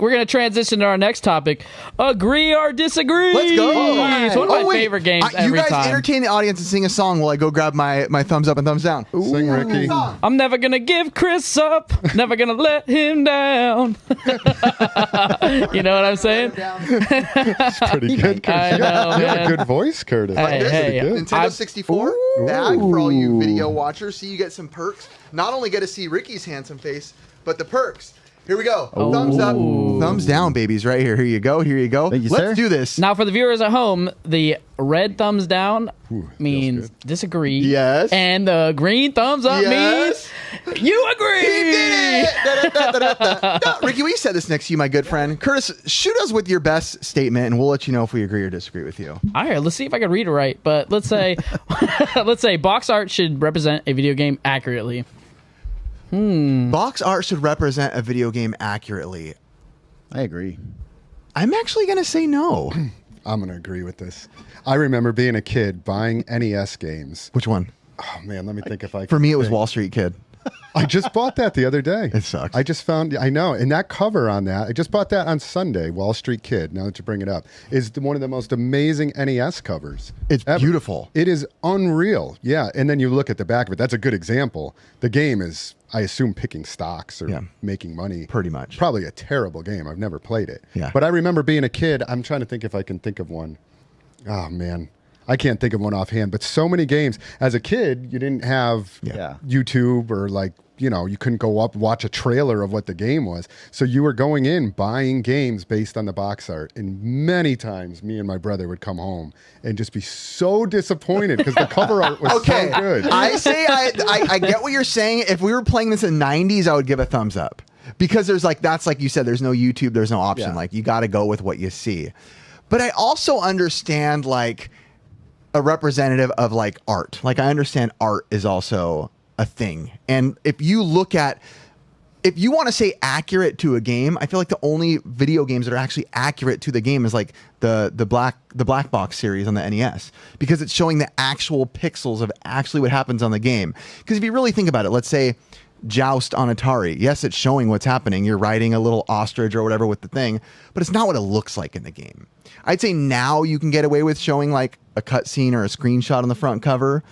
we're going to transition to our next topic. Agree or disagree? Let's go. It's one of my favorite games every You guys time. entertain the audience and sing a song while I go grab my thumbs up and thumbs down. Sing, Ricky. I'm never going to give Chris up. Never going to let him down. You know what I'm saying? It's pretty good. I know, You have man. a good voice, Curtis. Hey, That's hey, pretty good. Nintendo 64 bag for all you video watchers. So you get some perks. Not only get to see Ricky's handsome face, but the perks. Here we go. Thumbs up, thumbs down, babies. Right here. Here you go. Here you go. Thank you, Let's sir. do this. Now, for the viewers at home, the red thumbs down means good. disagree. Yes. And the green thumbs up Yes. means you agree. He did it! Da-da-da-da-da-da. Ricky, we said this next to you, my good friend. Curtis, shoot us with your best statement, and we'll let you know if we agree or disagree with you. All right, let's see if I can read it right. But let's say, box art should represent a video game accurately. Box art should represent a video game accurately. I agree. I'm actually going to say no. I'm going to agree with this. I remember being a kid buying NES games. Which one? Oh, man, let me think if I For me, it was think. Wall Street Kid. I just bought that the other day. It sucks. I just found, I know, and that cover on that, I just bought that on Sunday, Wall Street Kid, now that you bring it up, is one of the most amazing NES covers. It's ever. beautiful. It is unreal. Yeah, and then you look at the back of it. That's a good example. The game is, I assume, picking stocks or making money. Pretty much. Probably a terrible game. I've never played it. Yeah. But I remember being a kid. I'm trying to think if I can think of one. Oh, man. I can't think of one offhand, but so many games. As a kid, you didn't have Yeah. YouTube or you couldn't go up, watch a trailer of what the game was. So you were going in, buying games based on the box art. And many times me and my brother would come home and just be so disappointed because the cover art was Okay, so good. I say I get what you're saying. If we were playing this in the 90s, I would give a thumbs up. Because there's that's like you said, there's no YouTube, there's no option. Yeah. Like you got to go with what you see. But I also understand a representative of art. Like I understand art is also a thing. And if you want to say accurate to a game, I feel like the only video games that are actually accurate to the game is the black box series on the NES, because it's showing the actual pixels of actually what happens on the game. Because if you really think about it, let's say Joust on Atari. Yes, it's showing what's happening. You're riding a little ostrich or whatever with the thing, but it's not what it looks like in the game. I'd say now you can get away with showing a cutscene or a screenshot on the front cover.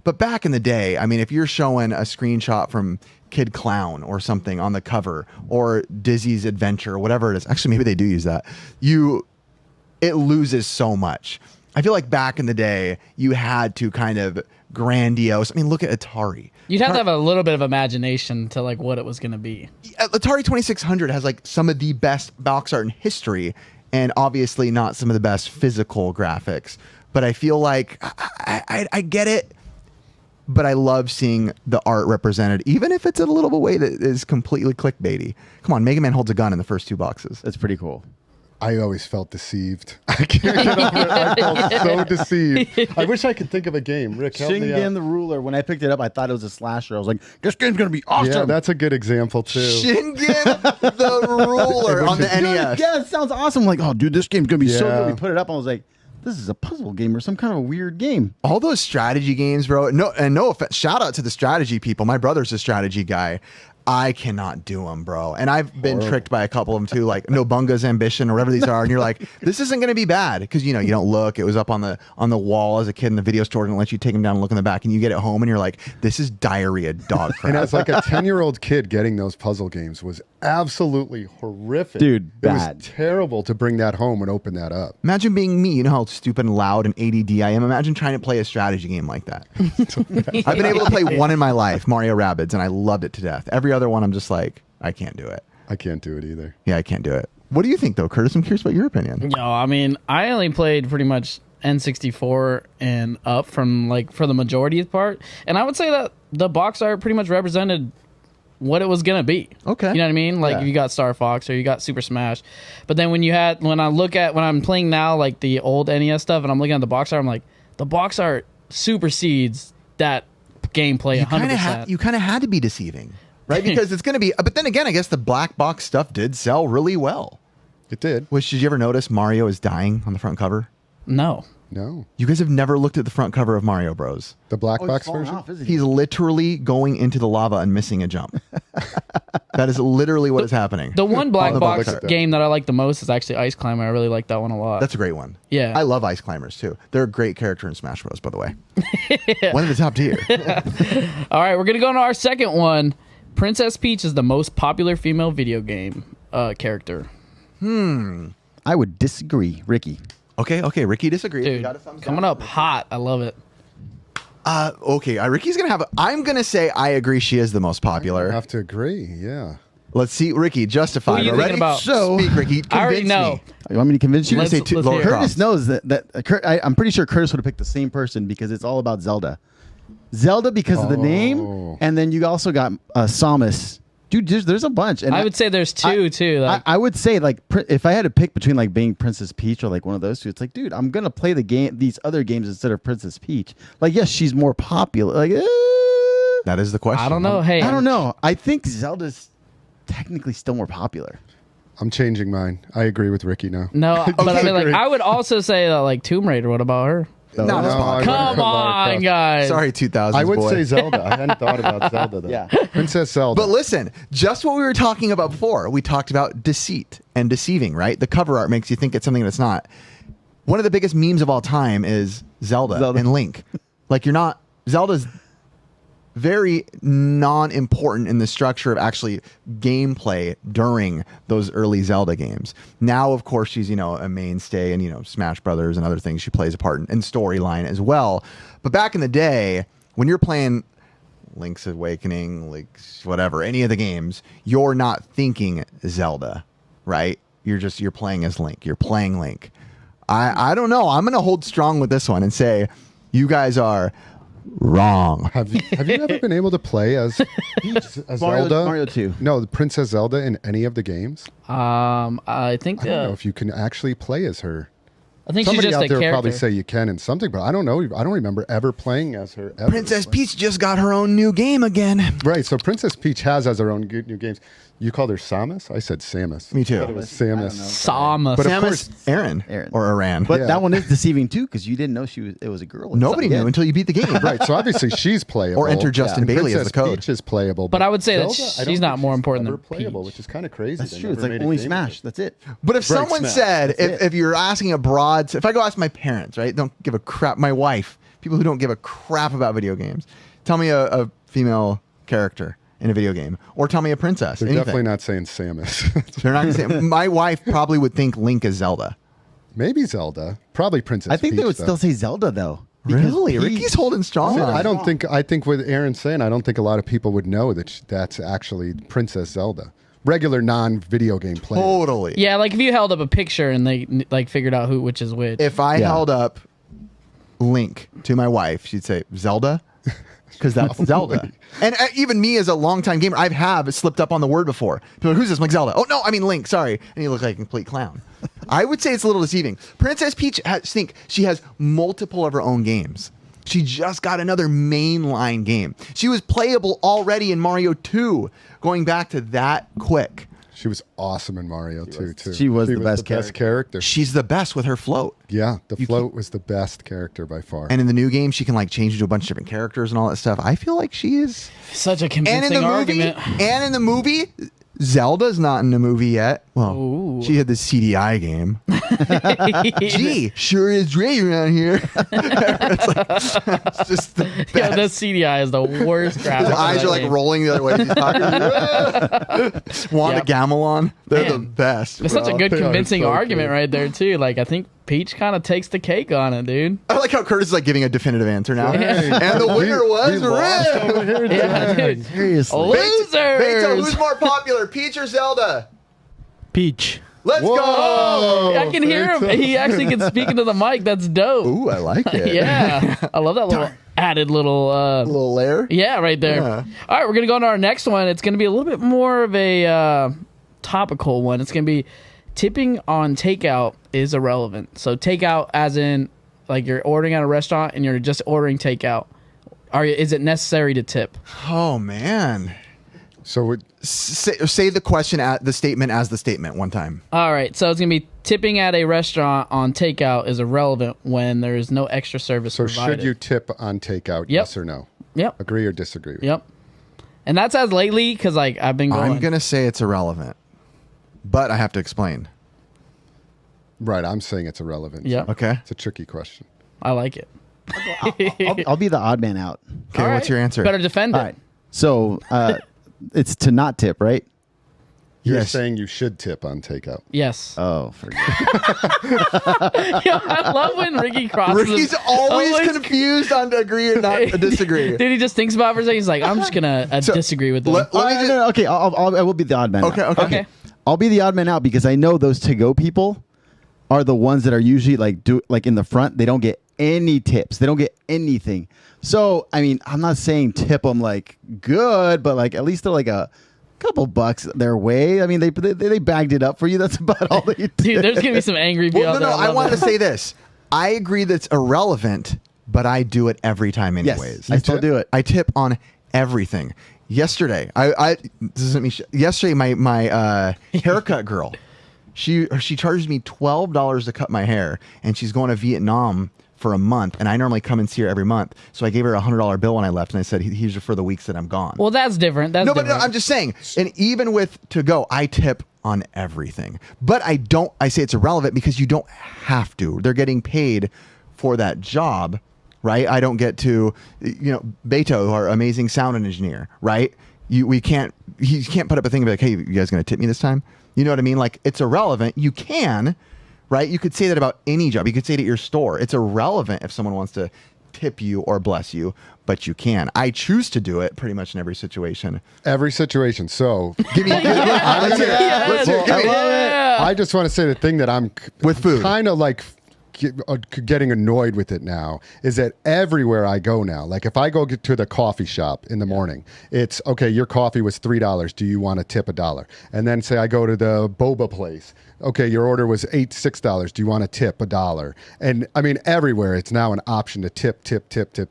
But back in the day, I mean, if you're showing a screenshot from Kid Clown or something on the cover, or Dizzy's Adventure or whatever it is, actually maybe they do use that, it loses so much. I feel like back in the day, you had to kind of grandiose. I mean, look at Atari. You'd have to have a little bit of imagination to what it was going to be. Atari 2600 has some of the best box art in history, and obviously not some of the best physical graphics. But I feel like I get it, but I love seeing the art represented, even if it's in a little bit of a way that is completely clickbaity. Come on, Mega Man holds a gun in the first 2 boxes. That's pretty cool. I always felt deceived. I can't get over it. I felt so deceived. I wish I could think of a game. Rick, help me Shingen out. the Ruler. When I picked it up, I thought it was a slasher. I was like, this game's going to be awesome. Yeah, that's a good example, too. Shingen the Ruler on the NES. Yeah, it sounds awesome. Like, oh, dude, this game's going to be so Yeah. good. We put it up and I was like, this is a puzzle game or some kind of a weird game. All those strategy games, bro. No offense. Shout out to the strategy people. My brother's a strategy guy. I cannot do them, bro. And I've been tricked by a couple of them too, like Nobunga's Ambition or whatever these are. And you're like, this isn't going to be bad because you don't look. It was up on the wall as a kid in the video store, and let you take them down and look in the back, and you get it home and you're like, this is diarrhea dog crap. And as a 10-year-old kid, getting those puzzle games was absolutely horrific. Dude, It was bad. terrible to bring that home and open that up. Imagine being me. You know how stupid and loud and ADD I am. Imagine trying to play a strategy game like that. I've been able to play one in my life, Mario Rabbids, and I loved it to death. Every other one, I'm just like, I can't do it. I can't do it either. Yeah, I can't do it. What do you think, though, Curtis? I'm curious about your opinion. No, I mean, I only played pretty much N64 and up from for the majority of the part, and I would say that the box art pretty much represented what it was gonna be. Okay. You know what I mean? Yeah. If you got Star Fox or you got Super Smash, but then when I'm playing now the old NES stuff and I'm looking at the box art, I'm like, the box art supersedes that gameplay 100%. You kind of had to be deceiving, right? Because it's going to be. But then again, I guess the black box stuff did sell really well. It did. Did you ever notice Mario is dying on the front cover? No. No. You guys have never looked at the front cover of Mario Bros. The black Oh, box he's falling version? off, isn't he? He's literally going into the lava and missing a jump. That is literally what is happening. The one black the box box. game that I like the most is actually Ice Climber. I really like that one a lot. That's a great one. Yeah. I love Ice Climbers too. They're a great character in Smash Bros, by the way. One of the top tier. All right, we're going to go into our second one. Princess Peach is the most popular female video game character. I would disagree, Ricky. Okay. Ricky disagrees. You Dude, got a thumbs coming up hot. I love it. Okay, Ricky's gonna have. I'm gonna say I agree. She is the most I popular. have to agree. Yeah. Let's see, Ricky, justify. Who are you Ready? thinking about? So- Speak, Ricky. I already Convince know. me. You want me to convince you? Let's say two, let's lower hear it. cross. Curtis knows that I'm pretty sure Curtis would have picked the same person because it's all about Zelda. Zelda because of the name, and then you also got Samus. Dude, there's a bunch. And I would say there's two, too. Like, I would say like if I had to pick between like being Princess Peach or like one of those two, it's like, dude, I'm gonna play these other games instead of Princess Peach. Like, yes, she's more popular. Like, That is the question. I don't know. Hey, I don't know. I think Zelda's technically still more popular. I'm changing mine. I agree with Ricky now. No, but I mean, like, Agree. I would also say that, like, Tomb Raider. What about her? Not No, as I popular. wouldn't Come put Lara on, Croft. guys. Sorry, 2000s I would boy. say Zelda. I hadn't thought about Zelda though. Yeah. Princess Zelda. But listen, just what we were talking about before. We talked about deceit and deceiving, right? The cover art makes you think it's something that's not. One of the biggest memes of all time is Zelda. And Link. Like, Zelda's very non-important in the structure of actually gameplay during those early Zelda games. Now, of course, she's, a mainstay in, Smash Brothers and other things. She plays a part in storyline as well. But back in the day, when you're playing Link's Awakening, whatever, any of the games, you're not thinking Zelda, right? You're playing as Link. You're playing Link. I don't know. I'm going to hold strong with this one and say you guys are wrong. Have you ever been able to play as Zelda? Mario 2. No, the Princess Zelda in any of the games. I think I don't know if you can actually play as her. I think Somebody she's just out a there character. will probably say you can in something, but I don't know. I don't remember ever playing as her. Ever. Princess Peach just got her own new game again. Right, so Princess Peach has her own new games. You called her Samus? I said Samus. Me too. I thought it was Samus. Samus. But of Samus course- Aran. Aaron. Or Aran. But Yeah. that one is deceiving too because you didn't know it was a girl. Nobody knew until you beat the game. Right, so obviously she's playable. Or enter Justin And Bailey as Princess the code. Peach is playable. But I would say that Zelda, I she's don't not think more she's important ever than playable, Peach. which is kind of crazy. That's They true. It's never like made a only game Smash. of it. That's it. But if Right, someone Smash. said, That's if you're asking if I go ask my parents, right, don't give a crap, my wife, people who don't give a crap about video games, tell me a female character in a video game, or tell me a princess. They're anything. definitely not saying Samus. They're not going to say. My wife probably would think Link is Zelda. Maybe Zelda. Probably Princess I think Peach, they would though. still say Zelda though. because Really, he- Ricky's holding strong. See, on I it. don't think. I think with Aaron saying, I don't think a lot of people would know that that's actually Princess Zelda. Regular non-video game player. Totally. Yeah, like if you held up a picture and they like figured out which is which. If I Yeah. held up Link to my wife, she'd say Zelda, because that's Zelda. And even me as a longtime gamer, I have slipped up on the word before. People are, who's this? I'm like, Zelda. Oh no, I mean Link. Sorry, and you look like a complete clown. I would say it's a little deceiving. Princess Peach, she has multiple of her own games. She just got another mainline game. She was playable already in Mario 2, going back to that quick. She was awesome in Mario too. she was the best character. She's the best with her float. Yeah, the float was the best character by far. And in the new game, she can like change into a bunch of different characters and all that stuff. I feel like she is. Such a And in convincing the movie, argument. Zelda's not in the movie yet. Well, Ooh. she had the CDI game. Gee, sure is great around here. it's just the best. Yeah, the CDI is the worst graphics. His of eyes that are like game. rolling the other way. He's talking. Wanda Yep. Gamelon. They're the Man. best. It's such a good They are convincing so argument good. right there too. Like I think Peach kind of takes the cake on it, dude. I like how Curtis is like giving a definitive answer now. Yeah. And the winner was lost Red. over here. Yeah, dude. Seriously. Losers. Beto, who's more popular, Peach or Zelda? Peach. Let's Whoa. go. I can hear him. He actually can speak into the mic. That's dope. Ooh, I like it. Yeah, I love that little added little. A little layer. Yeah, right there. Yeah. All right, we're gonna go on to our next one. It's gonna be a little bit more of a topical one. It's gonna be tipping on takeout is irrelevant. So takeout, as in like you're ordering at a restaurant and you're just ordering takeout. Is it necessary to tip? Oh man. So Say the question at the statement as the statement one time. All right, so it's gonna be tipping at a restaurant on takeout is irrelevant when there is no extra service So provided. should you tip on takeout? Yes or no? Yep. Agree or disagree? Yep. And that's as lately because like I've been going. I'm gonna say it's irrelevant, but I have to explain. Right. I'm saying it's irrelevant. Yeah. Okay. It's a tricky question. I like it. I'll be the odd man out. Okay. All What's right. your answer? Better defend it. All right. So it's to not tip, right? You're Yes. saying you should tip on takeout. Yes. Oh, forget. Yo, I love when Ricky crosses. Ricky's always confused on to agree or not disagree. Dude, he just thinks about it for a second. He's like, I'm just gonna disagree with them. Let me just. No, okay, I will be the odd man Okay. out. Okay. Okay. I'll be the odd man out because I know those to-go people are the ones that are usually like in the front. They don't get any tips. They don't get anything. So, I mean, I'm not saying tip them like good, but like at least they're like a couple bucks their way. I mean, they bagged it up for you. That's about all that you did. Dude, there's gonna be some angry people. Well, no, out there. I love wanted it. to say this. I agree that's irrelevant, but I do it every time anyways. Yes, I still do it. I tip on everything. Yesterday, this isn't me. Yesterday, my haircut girl, she charged me $12 to cut my hair, and she's going to Vietnam for a month, and I normally come and see her every month. So I gave her a $100 bill when I left, and I said, "Here's for the weeks that I'm gone." Well, that's different. That's no, but different. no, I'm just saying. And even with to go, I tip on everything. But I don't. I say it's irrelevant because you don't have to. They're getting paid for that job, right? I don't get to, Beto, our amazing sound engineer, right? He can't put up a thing and be like, "Hey, you guys going to tip me this time?" You know what I mean? Like, it's irrelevant. You can, right? You could say that about any job. You could say it at your store. It's irrelevant if someone wants to tip you or bless you, but you can. I choose to do it pretty much in every situation. Every situation. So Give me. Let's hear it. Yes. Let's hear it. Give me. Yeah. I just want to say the thing that I'm With food. kind of like getting annoyed with it now is that everywhere I go now, like if I go get to the coffee shop in the morning, it's okay, your coffee was $3. Do you want to tip $1? And then say I go to the boba place. Okay, your order was $6. Do you want to tip $1? And I mean, everywhere it's now an option to tip.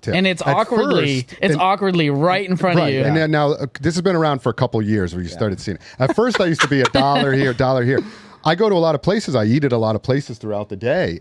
And it's At awkwardly, first, awkwardly right in front of right. you. And then now this has been around for a couple of years where you started seeing it. At first, I used to be $1 here, $1 here. I go to a lot of places. I eat at a lot of places throughout the day.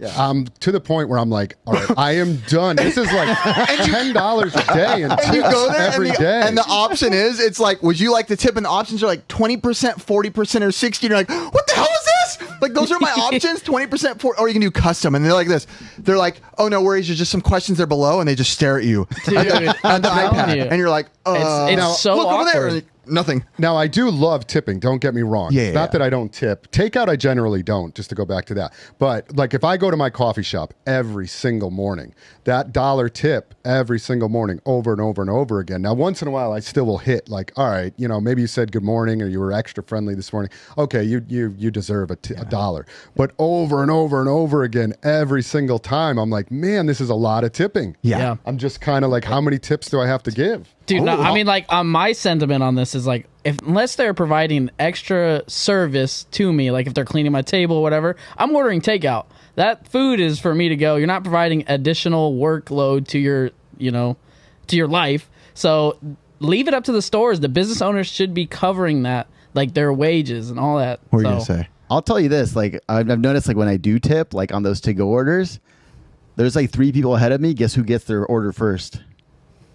To the point where I'm like, all right, I am done. This is like $10 a day and And you tips go there every and day. and the option is, it's like, would you like to tip? And the options are like 20%, 40%, or 60%. And you're like, what the hell is this? Like, those are my options, 20%, or you can do custom. And they're like this. They're like, oh, no worries. There's just some questions there below. And they just stare at you Dude, at the I'm telling iPad. you. And you're like, It's now, so look over there. awkward. And like, nothing. Now, I do love tipping. Don't get me wrong. Yeah, It's not that I don't tip. Takeout, I generally don't, just to go back to that. But like if I go to my coffee shop every single morning, that $1 tip every single morning over and over and over again. Now, once in a while, I still will hit like, all right, maybe you said good morning or you were extra friendly this morning. Okay, you deserve a $1. But over and over and over again, every single time, I'm like, man, this is a lot of tipping. Yeah. I'm just kind of like, how many tips do I have to give? Dude, no, I mean, like, my sentiment on this is like, unless they're providing extra service to me, like if they're cleaning my table or whatever, I'm ordering takeout. That food is for me to go. You're not providing additional workload to your, to your life. So leave it up to the stores. The business owners should be covering that, like their wages and all that. What are you going to say? I'll tell you this, like I've noticed like when I do tip, like on those to-go orders, there's like 3 people ahead of me. Guess who gets their order first?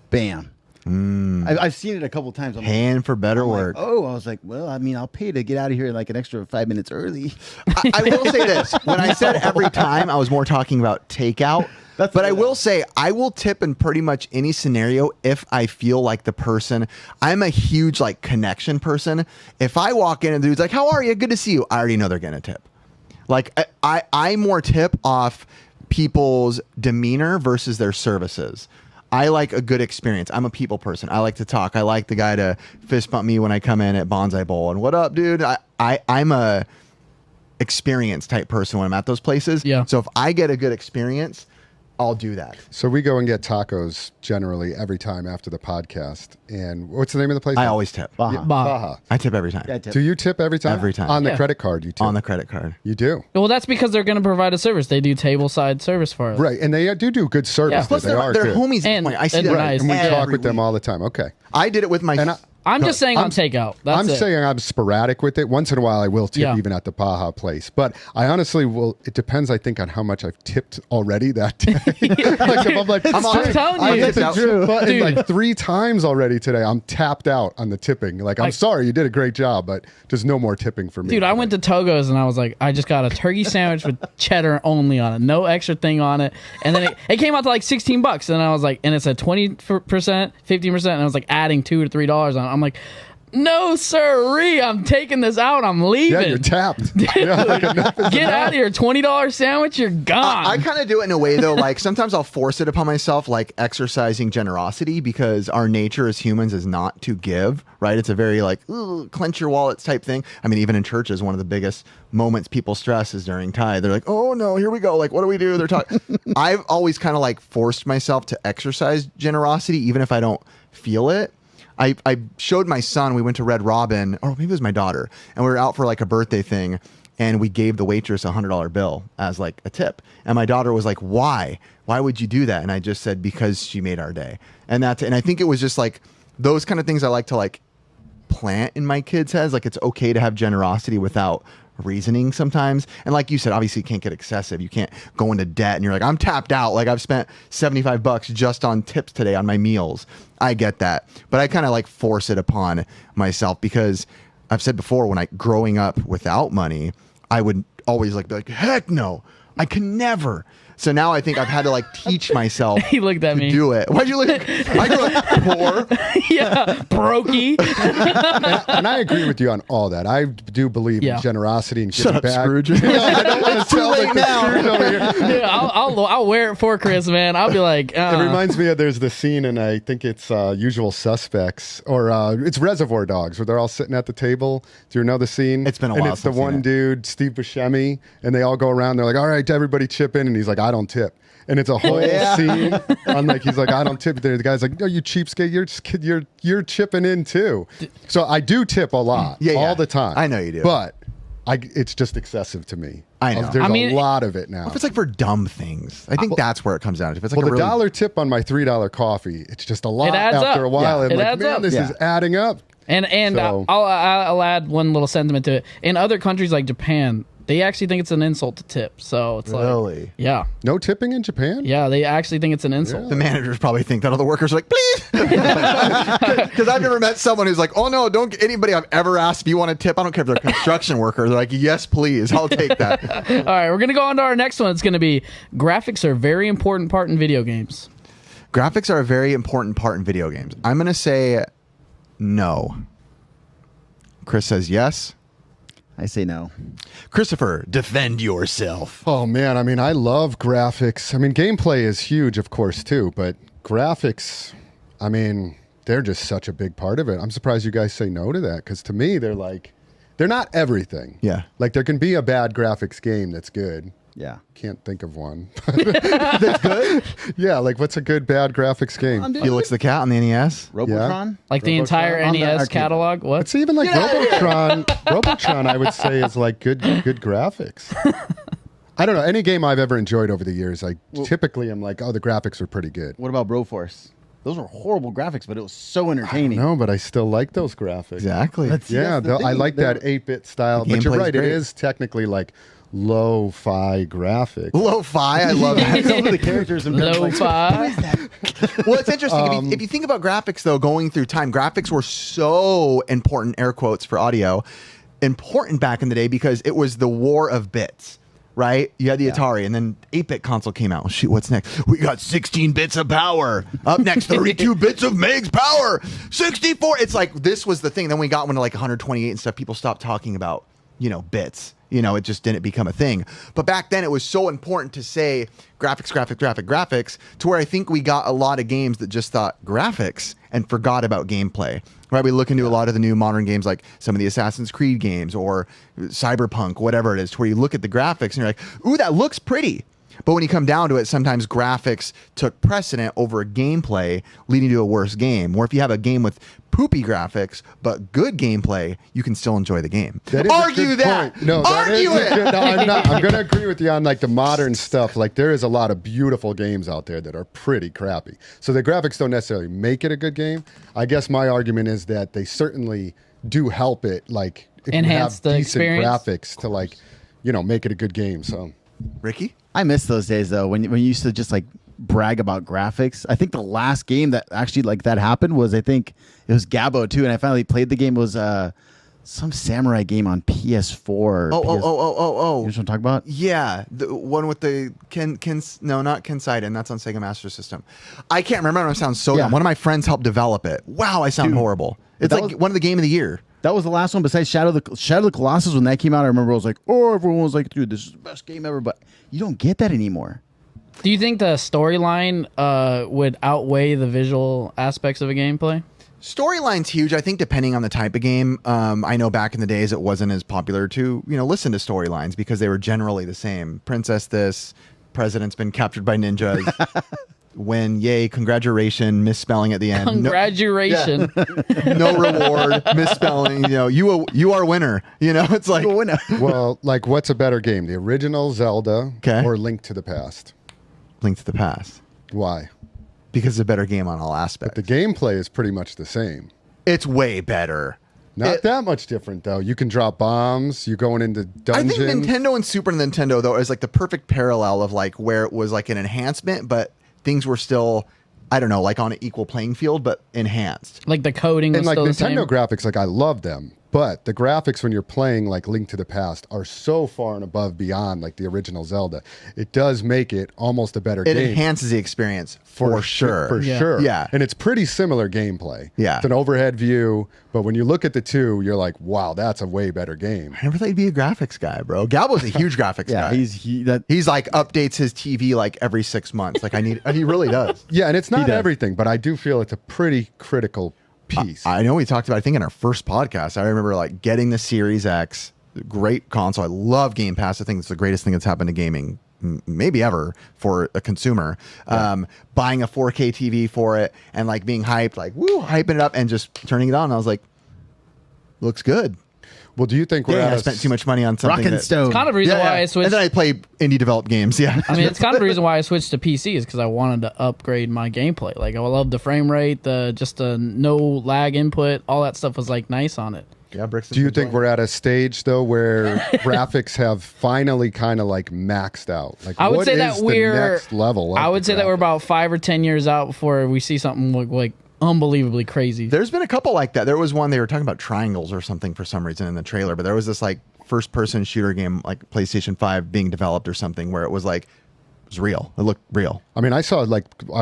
Bam. I've seen it a couple times. I'm Hand for better work. I was like, well, I mean, I'll pay to get out of here like an extra 5 minutes early. I will say this. When I said every time, I was more talking about takeout. But I will say, I will tip in pretty much any scenario if I feel like the person, I'm a huge like connection person. If I walk in and the dude's like, how are you? Good to see you. I already know they're going to tip. Like I more tip off people's demeanor versus their services. I like a good experience. I'm a people person. I like to talk. I like the guy to fist bump me when I come in at Bonsai Bowl. And what up, dude? I'm a experience type person when I'm at those places. Yeah. So if I get a good experience, I'll do that. So we go and get tacos generally every time after the podcast. And what's the name of the place? I always tip. Baja. Baja. I tip every time. Yeah, I tip. Do you tip every time? Every time. On the Yeah. credit card, you tip. On the credit card. You do. Well, that's because they're going to provide a service. They do table side service for us. Right. And they do good service. Yeah. there. Plus, they are they're good. homies. And- I see and that they're nice. And we Yeah. talk every with them week. all the time. Okay. I did it with my. And I'm just saying on takeout. That's I'm it. saying I'm sporadic with it. Once in a while, I will tip Yeah. even at the Baja place. But I honestly will. It depends, I think, on how much I've tipped already that day. Like if I'm like, I'm telling I you. hit the It's tip button Dude. like 3 times already today. I'm tapped out on the tipping. Like, I'm sorry, you did a great job, but there's no more tipping for me. Dude, I went to Togo's and I was like, I just got a turkey sandwich with cheddar only on it, no extra thing on it, and then it came out to like $16, and I was like, and it said 20%, 15%, and I was like adding $2 to $3 on it. I'm like, no sirree, I'm taking this out. I'm leaving. Yeah, you're tapped. Yeah, like enough is Get out of here, $20 sandwich. You're gone. I kind of do it in a way though, like sometimes I'll force it upon myself, like exercising generosity, because our nature as humans is not to give, right? It's a very like clench your wallets type thing. I mean, even in churches, one of the biggest moments people stress is during tithe. They're like, oh no, here we go. Like, what do we do? They're talking. I've always kind of like forced myself to exercise generosity, even if I don't feel it. I showed my son, we went to Red Robin, or maybe it was my daughter, and we were out for like a birthday thing, and we gave the waitress a $100 bill as like a tip. And my daughter was like, why? Why would you do that? And I just said, because she made our day. And I think it was just like those kind of things I like to like plant in my kids' heads. Like, it's okay to have generosity without reasoning sometimes. And like you said, obviously you can't get excessive. You can't go into debt and you're like, I'm tapped out. Like, I've spent $75 just on tips today on my meals. I get that. But I kind of like force it upon myself, because I've said before, when growing up without money, I would always be like, heck no, I can never. So now I think I've had to like teach myself He looked at to me. do it. Why'd you look? I grew up poor. Yeah, brokey. and I agree with you on all that. I do believe Yeah. in generosity and Shut giving up, back. Scrooge. I don't want to too sound late like the now. Scrooge over here. Yeah, I'll wear it for Chris, man. I'll be like, It reminds me of there's the scene, and I think it's Usual Suspects, or it's Reservoir Dogs, where they're all sitting at the table. Do you know the scene? It's been a and while it's the since I've one seen it. dude, Steve Buscemi, and they all go around. They're like, all right, everybody chip in. And he's like, I don't tip. And it's a whole scene on like, he's like, I don't tip. The guy's like, no, you cheapskate, you're chipping in too. So I do tip a lot, all the time. I know you do. But it's just excessive to me. I know. There's I mean, a lot of it now. If it's like for dumb things, I think that's where it comes down to. If it's like Well, a the really, dollar tip on my $3 coffee, it's just a lot adds after up. a while. Yeah. I'm It like, adds man, up. this Yeah. is adding up. And So- I'll add one little sentiment to it. In other countries like Japan, they actually think it's an insult to tip. So it's Really? like, yeah, No tipping in Japan? yeah, they actually think it's an insult. the managers probably think that. All the workers are like, please, because I've never met someone who's like, oh no, don't get anybody I've ever asked if you want to tip. I don't care if they're a construction worker. They're like, yes, please, I'll take that. All right, we're gonna go on to our next one. It's gonna be graphics are a very important part in video games. Graphics are a very important part in video games. I'm gonna say no. Chris says yes. I say no. Christopher, defend yourself. Oh man, I mean, I love graphics. I mean, gameplay is huge, of course, too, but graphics, I mean, they're just such a big part of it. I'm surprised you guys say no to that, because to me, they're not everything. Yeah. Like, there can be a bad graphics game that's good. Yeah. Can't think of one. That's good. Yeah, like what's a good bad graphics game? Felix the Cat on the NES. Robotron? Like the entire on the NES arcade. catalog. What? It's even like Robotron. Robotron, I would say, is like good graphics. I don't know. Any game I've ever enjoyed over the years, typically I'm like, oh, the graphics are pretty good. What about Broforce? Those were horrible graphics, but it was so entertaining. No, but I still like those graphics. Exactly. Yeah, that's the I thing. like that 8-bit style. The But you're gameplay's right, it great. is technically like lo-fi graphics. Lo-fi, I love that. Some of the characters in Lo-fi. Well, it's interesting. If you think about graphics, though, going through time, graphics were so important, air quotes for audio, important back in the day because it was the war of bits, right? You had the Atari, and then 8-bit console came out. Shoot, what's next? We got 16 bits of power. Up next, 32 bits of Meg's power. 64. It's like this was the thing. Then we got one to like 128 and stuff. People stopped talking about, bits. It just didn't become a thing. But back then, it was so important to say graphics, to where I think we got a lot of games that just thought graphics and forgot about gameplay. Right? We look into a lot of the new modern games, like some of the Assassin's Creed games or Cyberpunk, whatever it is, to where you look at the graphics and you're like, ooh, that looks pretty. But when you come down to it, sometimes graphics took precedent over gameplay, leading to a worse game. Or if you have a game with poopy graphics but good gameplay, you can still enjoy the game. Argue that. Point. No, argue it. No, I'm not. I'm going to agree with you on like the modern stuff. Like there is a lot of beautiful games out there that are pretty crappy. So the graphics don't necessarily make it a good game. I guess my argument is that they certainly do help it, like if enhance you have the decent experience. graphics to like, you know, make it a good game. So, Ricky? I miss those days though when you used to just like brag about graphics. I think the last game that actually like that happened was, I think it was Gabo 2, and I finally played the game. It was some samurai game on PS4. Oh. You know what I'm talking about? Yeah, the one with the no, not Kenseiden. That's on Sega Master System. I can't remember. It sounds so dumb. One of my friends helped develop it. Wow, I sound horrible. It's like one of the game of the year. That was the last one besides Shadow of the Colossus. When that came out, I remember I was like, oh, everyone was like, dude, this is the best game ever. But you don't get that anymore. Do you think the storyline would outweigh the visual aspects of a gameplay? Storyline's huge. I think depending on the type of game. I know back in the days it wasn't as popular to listen to storylines because they were generally the same. Princess this, president's been captured by ninjas. Win, yay, congratulations, misspelling at the end. Congratulations. No reward, misspelling. You are winner. It's like winner. well, like what's a better game, the original Zelda or Link to the Past? Link to the Past. Why? Because it's a better game on all aspects. But the gameplay is pretty much the same. It's way better. Not that much different, though. You can drop bombs. You're going into dungeons. I think Nintendo and Super Nintendo, though, is like the perfect parallel of like where it was like an enhancement, but things were still, I don't know, like on an equal playing field, but enhanced. Like the coding was and like still the Nintendo same? graphics, like I love them. But the graphics when you're playing like Link to the Past are so far and above beyond like the original Zelda. It does make it almost a better game. It enhances the experience for sure. For sure. Yeah. And it's pretty similar gameplay. Yeah. It's an overhead view, but when you look at the two, you're like, wow, that's a way better game. I never thought he'd be a graphics guy, bro. Galbo's a huge graphics guy. He's like updates his TV like every 6 months. Like he really does. Yeah, and it's not everything, but I do feel it's a pretty critical piece. I know we talked about, I think in our first podcast, I remember like getting the Series X, great console. I love Game Pass. I think it's the greatest thing that's happened to gaming maybe ever for a consumer. Buying a 4K TV for it and like being hyped, like woo, hyping it up and just turning it on. I was like, looks good. Well, do you think I spent too much money on something? Rock and Stone. It's kind of the reason why I switched. And then I play indie developed games. Yeah. I mean, it's kind of the reason why I switched to PC is because I wanted to upgrade my gameplay. Like, I love the frame rate, the no lag input, all that stuff was like nice on it. Yeah, Bricks. Do you think we're at a stage though where graphics have finally kind of like maxed out? Like, I would what say is that the we're next level. I would say that we're about 5 or 10 years out before we see something like unbelievably crazy. There's been a couple like that. There was one they were talking about triangles or something for some reason in the trailer, but there was this like first person shooter game like PlayStation 5 being developed or something where it was like it was real. It looked real. I mean, I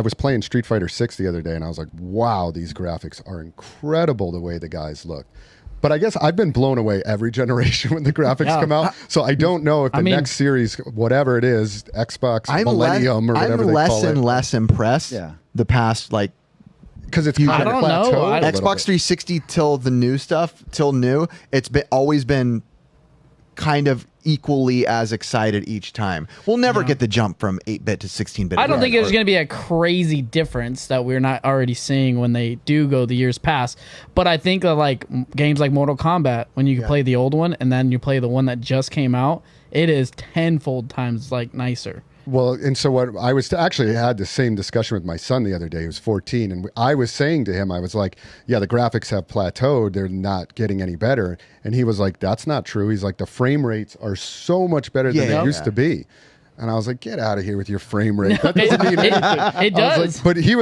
was playing Street Fighter 6 the other day and I was like, wow, these graphics are incredible the way the guys look. But I guess I've been blown away every generation when the graphics come out. So I don't know if the next series, whatever it is, Xbox Millennium or whatever they call it. I'm less and less impressed the past like because it's I don't know. Xbox 360 till new. It's always been kind of equally as excited each time. We'll never get the jump from 8-bit to 16-bit. I don't think there's going to be a crazy difference that we're not already seeing when they do go the years past. But I think like games like Mortal Kombat, when you can play the old one and then you play the one that just came out, it is tenfold times like nicer. Well, and so what I was actually had the same discussion with my son the other day. He was 14, and I was saying to him, I was like, yeah, the graphics have plateaued. They're not getting any better. And he was like, that's not true. He's like, the frame rates are so much better than they used to be. And I was like, get out of here with your frame rate. That doesn't mean anything. It does. Like, but he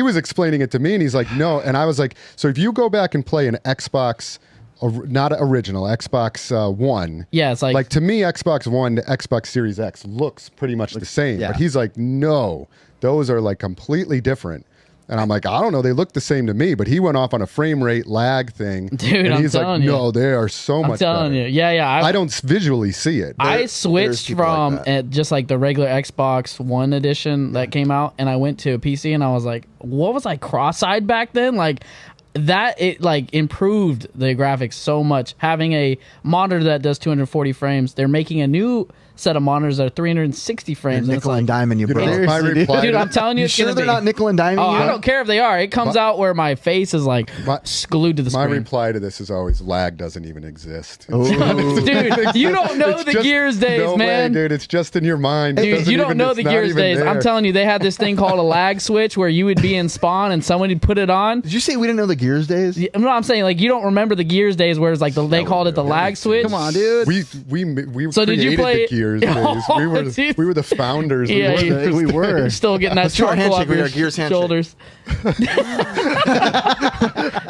was explaining it to me, and he's like, no. And I was like, so if you go back and play an Xbox, not original, Xbox One. Yeah, it's like to me, Xbox One to Xbox Series X looks pretty much the same. Yeah. But he's like, no, those are like completely different. And I'm like, I don't know, they look the same to me. But he went off on a frame rate lag thing. Dude, and he's I'm telling like, you. no, they are so much better. I'm telling you. Yeah. I don't visually see it. I switched from just like the regular Xbox One edition that came out, and I went to a PC, and I was like, what was I cross-eyed back then? Like, that it like improved the graphics so much. Having a monitor that does 240 frames, they're making a new set of monitors that are 360 frames. Nickel and diming you, You know, bro. my Seriously, reply Dude, to- I'm telling you, You it's sure gonna they're be. not nickel and diming Oh, you? I don't care if they are. It comes out where my face is like My- glued to the My screen. reply to this is always lag doesn't even exist. Oh. Dude, you don't know It's the just- Gears days, no man. way, dude. It's just in your mind. It Dude, doesn't you don't even- know it's the not Gears even days. there. I'm telling you, they had this thing called a lag switch where you would be in spawn and someone would put it on. Did you say we didn't know the Gears days? No, I'm saying like you don't remember the Gears days where it's like they called it the lag switch. Come on, dude. We So did you created play the Gears it? days. Oh, We were dude. we were the founders. Yeah, we were. You're still getting that Let's do our charcoal handshake. off We your are Gears handshake. shoulders.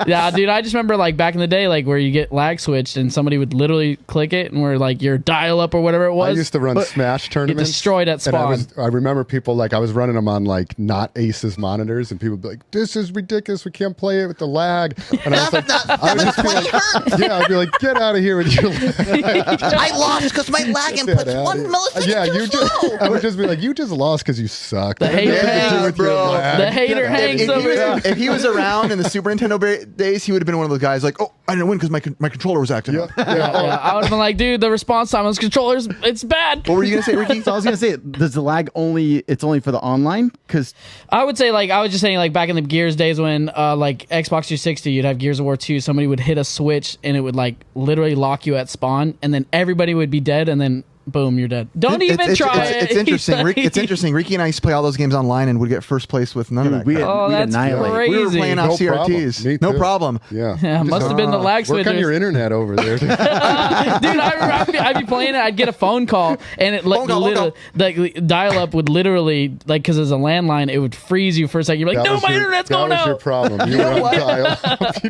Yeah, dude, I just remember like back in the day, like where you get lag switched and somebody would literally click it and where like your dial up or whatever it I was. used to run but Smash get tournaments. destroyed at And spawn. I remember people like I was running them on like not Asus monitors, and people would be like, "This is ridiculous. We can't play it with the lag." And I was like, I would just be like, "Yeah," I'd be like, "Get out of here with your lag." I lost because my lag input's Get outta 1 here. millisecond Yeah, too you just. slow. I would just be like, "You just lost because you suck." The hater Nothing to do hangs, with your bro. lag. The hater Get out of hangs here. over here. If he was around in the Super Nintendo days, he would have been one of those guys like, "Oh, I didn't win because my controller was acting Yeah, up." yeah. Yeah, I would have been like, dude, the response time on this controllers, it's bad. What were you gonna say, Ricky? So I was gonna say, does the lag it's only for the online? Because I would say like I was just saying like back in the Gears days when like Xbox 360, you'd have Gears of War 2, somebody would hit a switch and it would like literally lock you at spawn, and then everybody would be dead, and then boom, you're dead. Don't even try it. It's interesting. It's interesting. Ricky and I used to play all those games online and would get first place with none of that. we crap. Oh, we'd that's annihilate. great. We were Crazy. playing off No problem. CRTs. Me No too. problem. Yeah. Yeah, must have been the lag Work on switchers. your internet over there. Dude, I'd be playing it. I'd get a phone call, and it like Phone call, phone like dial up would literally like because it's a landline, it would freeze you for a second. You're like, no, my internet's going That was your out. problem. You were on dial.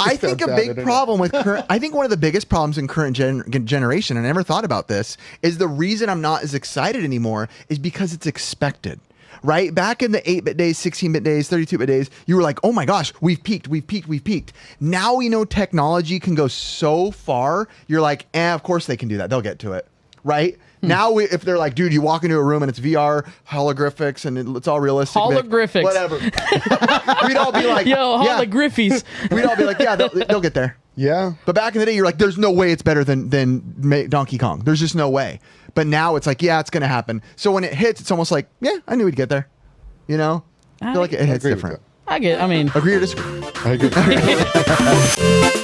I think a big problem with current. I think one of the biggest problems in current generation, and I never thought about this, is the reason I'm not as excited anymore is because it's expected. Right? Back in the 8-bit days, 16-bit days, 32-bit days, you were like, oh my gosh, we've peaked. Now we know technology can go so far, you're like, of course they can do that. They'll get to it. Right? Now, if they're like, dude, you walk into a room and it's VR, holographics, and it's all realistic. Holographics. Whatever. We'd all be like, Yo, yeah. holographies. We'd all be like, yeah, they'll get there. Yeah. But back in the day, you're like, there's no way it's better than Donkey Kong. There's just no way. But now it's like, yeah, it's going to happen. So when it hits, it's almost like, yeah, I knew we'd get there. You know? I feel like it hits agree with different. I mean, Agree or disagree? I agree.